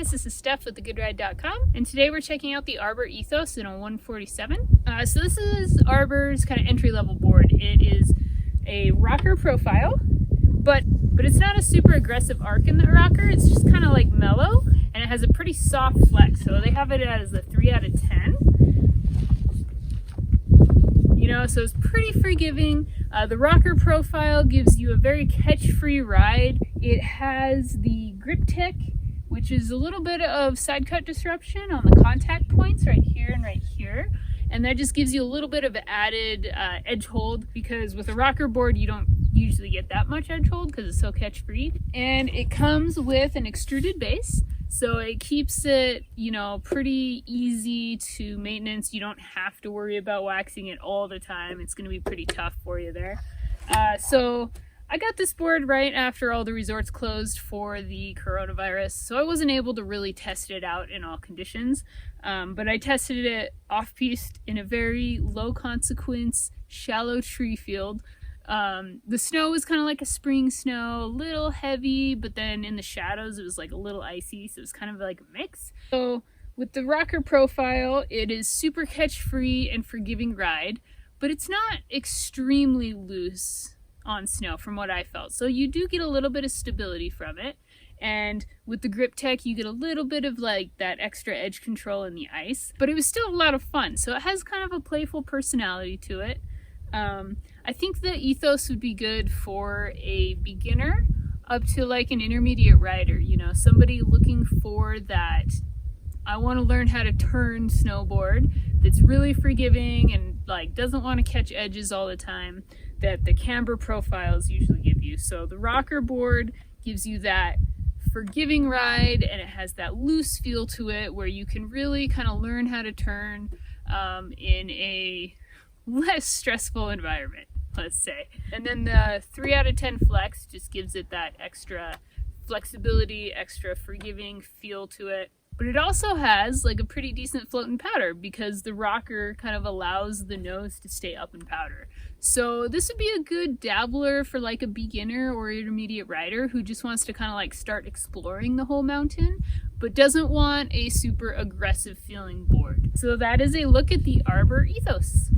guys, this is Steph with thegoodride.com, and today we're checking out the Arbor Ethos in a 147. So this is Arbor's kind of entry-level board. It is a rocker profile, but it's not a super aggressive arc in the rocker. It's just kind of like mellow, and it has a pretty soft flex. So they have it as a 3 out of 10. So it's pretty forgiving. The rocker profile gives you a very catch-free ride. It has the grip tech, which is a little bit of side cut disruption on the contact points right here and right here. And that just gives you a little bit of added edge hold, because with a rocker board you don't usually get that much edge hold because it's so catch-free. And it comes with an extruded base, so it keeps it, pretty easy to maintenance. You don't have to worry about waxing it all the time. It's going to be pretty tough for you there. So I got this board right after all the resorts closed for the coronavirus, so I wasn't able to really test it out in all conditions. But I tested it off-piste in a very low consequence, shallow tree field. The snow was kind of like a spring snow, a little heavy, but then in the shadows it was like a little icy, so it was kind of like a mix. So with the rocker profile, it is super catch-free and forgiving ride, but it's not extremely loose on snow from what I felt. So you do get a little bit of stability from it. And with the grip tech, you get a little bit of like that extra edge control in the ice, but it was still a lot of fun. So it has kind of a playful personality to it. I think the Ethos would be good for a beginner up to like an intermediate rider, somebody looking for that, I want to learn how to turn snowboard, that's really forgiving and like doesn't want to catch edges all the time, that the camber profiles usually give you. So the rocker board gives you that forgiving ride, and it has that loose feel to it where you can really kind of learn how to turn in a less stressful environment, let's say. And then the 3 out of 10 flex just gives it that extra flexibility, extra forgiving feel to it. But it also has like a pretty decent float in powder, because the rocker kind of allows the nose to stay up in powder. So this would be a good dabbler for like a beginner or intermediate rider who just wants to kind of like start exploring the whole mountain, but doesn't want a super aggressive feeling board. So that is a look at the Arbor Ethos.